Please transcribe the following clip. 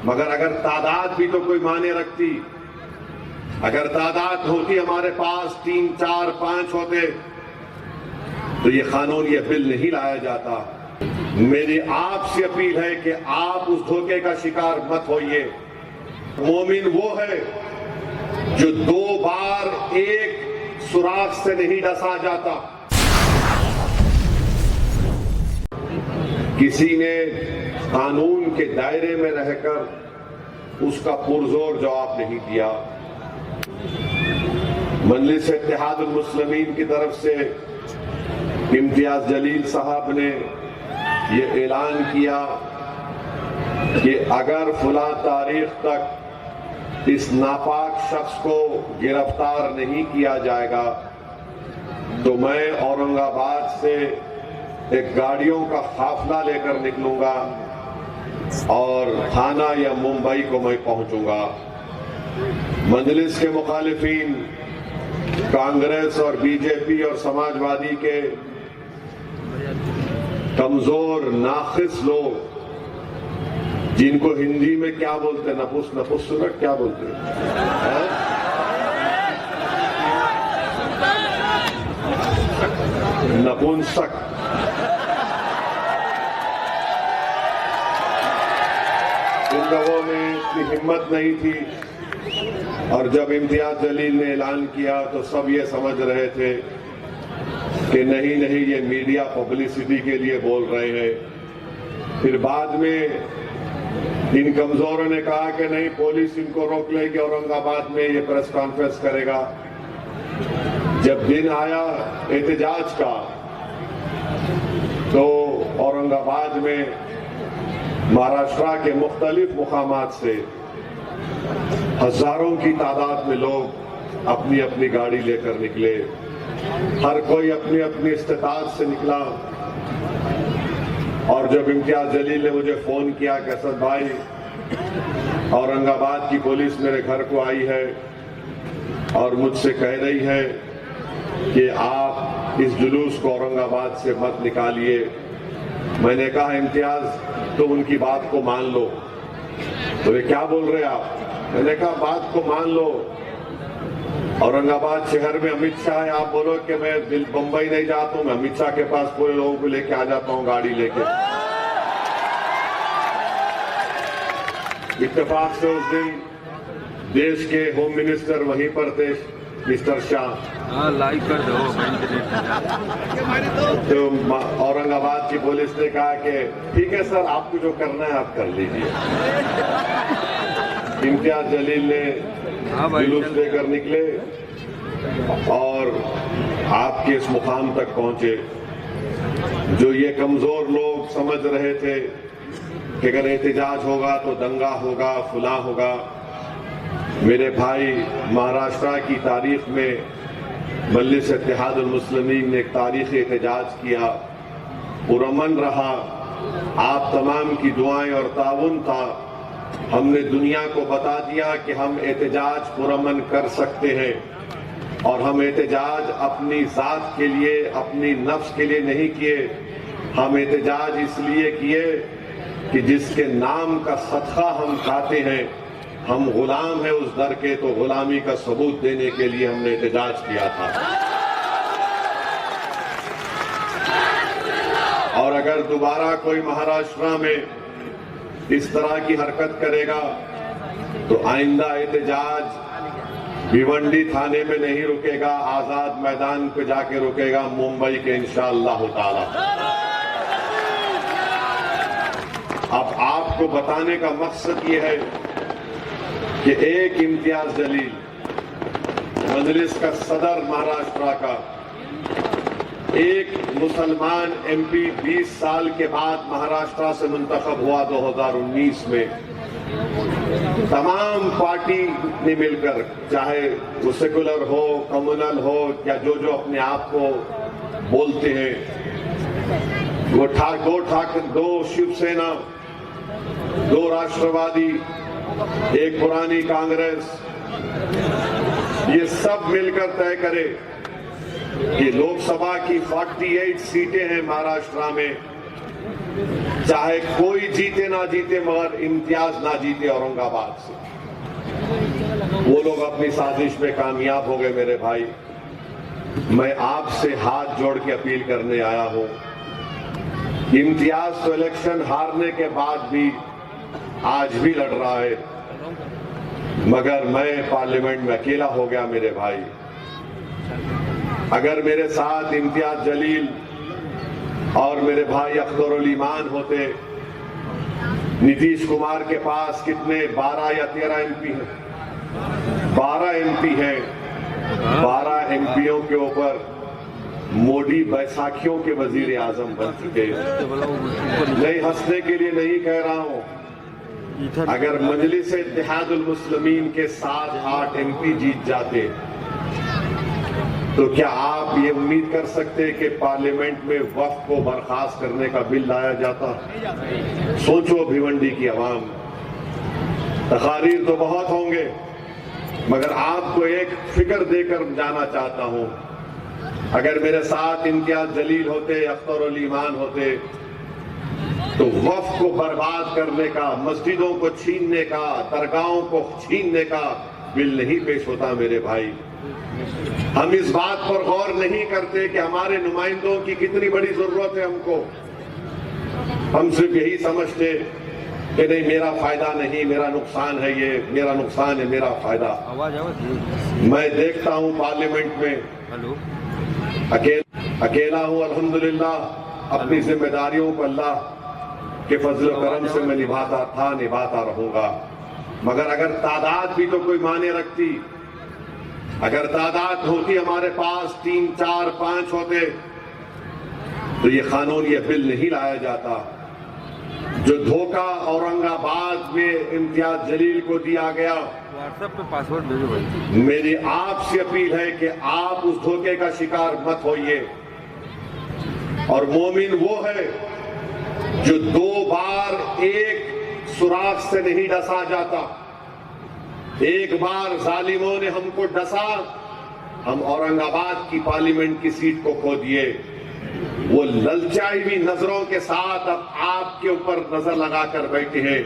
मगर अगर तादाद भी तो कोई मायने रखती, अगर तादाद होती हमारे पास 3, 4, 5 होते तो ये कानून, ये बिल नहीं लाया जाता। मेरी आपसे अपील है कि आप उस धोखे का शिकार मत होइए। मोमिन वो है जो 2 बार एक सुराख से नहीं डसा जाता। किसी ने कानून के दायरे में रहकर उसका पुरजोर जवाब नहीं दिया। मजलिस इत्तेहादुल मुस्लिमीन की तरफ से इम्तियाज जलील साहब ने ये ऐलान किया कि अगर फुला तारीख तक इस नापाक शख्स को गिरफ्तार नहीं किया जाएगा तो मैं औरंगाबाद से एक गाड़ियों का काफिला लेकर निकलूंगा और थाना या मुंबई को मैं पहुंचूंगा। मजलिस के मुखालिफिन, कांग्रेस और बीजेपी और समाजवादी के कमजोर नाखिस लोग, जिनको हिंदी में क्या बोलते हैं, नपुंसक क्या बोलते हैं, नपुंसक, इन लोगों में इतनी हिम्मत नहीं थी। और जब इम्तियाज जलील ने ऐलान किया तो सब ये समझ रहे थे कि नहीं ये मीडिया पब्लिसिटी के लिए बोल रहे हैं। फिर बाद में इन कमजोरों ने कहा कि नहीं, पुलिस इनको रोक लेगी, औरंगाबाद में ये प्रेस कॉन्फ्रेंस करेगा। जब दिन आया एहतजाज का तो औरंगाबाद में महाराष्ट्र के मुख्तलिफ मुकामात से हजारों की तादाद में लोग अपनी अपनी गाड़ी लेकर निकले। हर कोई अपनी अपनी इस्तेताअत से निकला। और जब इम्तियाज जलील ने मुझे फोन किया कि असद भाई, औरंगाबाद की पुलिस मेरे घर को आई है और मुझसे कह रही है कि आप इस जुलूस को औरंगाबाद से मत निकालिए। मैंने कहा इम्तियाज, तुम उनकी बात को मान लो। बोले क्या बोल रहे आप? मैंने कहा बात को मान लो। औरंगाबाद शहर में अमित शाह है, आप बोलो कि मैं बंबई नहीं जाता हूं, मैं अमित शाह के पास पूरे लोगों को लेके आ जाता हूं गाड़ी लेके। इत्तेफाक से उस दिन देश के होम मिनिस्टर वहीं पर थे, मिस्टर शाह। लाइक कर दो। तो औरंगाबाद की पुलिस ने कहा कि ठीक है सर, आपको जो करना है आप कर लीजिए। इम्तियाज जलील ने जुलूस लेकर निकले और आपके इस मुकाम तक पहुंचे। जो ये कमजोर लोग समझ रहे थे कि अगर एहतजाज होगा तो दंगा होगा, फुला होगा। मेरे भाई, महाराष्ट्र की तारीख में मजलिस इत्तेहादुल मुस्लिमीन ने एक तारीखी एहतजाज किया, पुरअमन रहा। आप तमाम की दुआएं और ताउन था। हमने दुनिया को बता दिया कि हम एहतजाज पुरअमन कर सकते हैं। और हम एहतजाज अपनी जात के लिए, अपनी नफ्स के लिए नहीं किए। हम एहतजाज इसलिए किए कि जिसके नाम का सदका हम खाते हैं, हम गुलाम हैं उस दर के, तो गुलामी का सबूत देने के लिए हमने एहतजाज किया था। और अगर दोबारा कोई महाराष्ट्र में इस तरह की हरकत करेगा तो आइंदा एहतजाज भिवंडी थाने में नहीं रुकेगा, आजाद मैदान पे जाके रुकेगा, मुंबई के इंशाअल्लाह ताला। अब आपको बताने का मकसद ये है कि एक इम्तियाज जलील, मजलिस का सदर महाराष्ट्र का, एक मुसलमान एमपी 20 साल के बाद महाराष्ट्र से मुंतखब हुआ 2019 में। तमाम पार्टी ने मिलकर, चाहे वो सेकुलर हो, कम्युनल हो, या जो अपने आप को बोलते हैं, वो दो शिवसेना, 2 राष्ट्रवादी, एक पुरानी कांग्रेस, ये सब मिलकर तय करे कि लोकसभा की 48 सीटें हैं महाराष्ट्र में, चाहे कोई जीते ना जीते, मगर इम्तियाज ना जीते औरंगाबाद से। वो लोग अपनी साजिश में कामयाब हो गए। मेरे भाई, मैं आपसे हाथ जोड़ के अपील करने आया हूं। इम्तियाज तो इलेक्शन हारने के बाद भी आज भी लड़ रहा है, मगर मैं पार्लियामेंट में अकेला हो गया। मेरे भाई, अगर मेरे साथ इम्तियाज जलील और मेरे भाई अख्तरुल ईमान होते, नीतीश कुमार के पास कितने 12 या 13 एमपी हैं? 12 एमपी हैं। 12 एमपीओं के ऊपर मोदी बैसाखियों के वजीर आजम बन चुके। नहीं, हंसने के लिए नहीं कह रहा हूं। अगर मजलिस इत्तेहादुल मुस्लिमीन के 7-8 एमपी जीत जाते, तो क्या आप ये उम्मीद कर सकते कि पार्लियामेंट में वक्फ को बर्खास्त करने का बिल लाया जाता? सोचो भिवंडी की आवाम, तकारीर तो बहुत होंगे, मगर आपको एक फिक्र देकर जाना चाहता हूं। अगर मेरे साथ इम्तियाज जलील होते, अख्तरुल ईमान होते, तो वक्फ को बर्बाद करने का, मस्जिदों को छीनने का, दरगाहों को छीनने का बिल नहीं पेश होता। मेरे भाई, हम इस बात पर गौर नहीं करते कि हमारे नुमाइंदों की कितनी बड़ी जरूरत है हमको। हम सिर्फ यही समझते कि नहीं, मेरा फायदा नहीं, मेरा नुकसान है, ये मेरा नुकसान है, मेरा फायदा। मैं देखता हूं पार्लियामेंट में अकेला हूं। अल्हम्दुलिल्लाह अपनी जिम्मेदारियों को अल्लाह के फजल करम से मैं निभाता रहूंगा। मगर अगर तादाद भी तो कोई माने रखती, अगर तादाद होती हमारे पास 3, 4, 5 होते, तो ये कानून, ये बिल नहीं लाया जाता। जो धोखा औरंगाबाद में इम्तियाज जलील को दिया गया, व्हाट्सएप पे पासवर्ड भेजो भाई। मेरी आपसे अपील है कि आप उस धोखे का शिकार मत होइए। और मोमिन वो है जो 2 बार एक सुराख से नहीं डसा जाता। एक बार जालिमों ने हमको डसा, हम औरंगाबाद की पार्लियामेंट की सीट को खो दिए। वो ललचाई हुई नजरों के साथ अब आपके ऊपर नजर लगाकर बैठे हैं।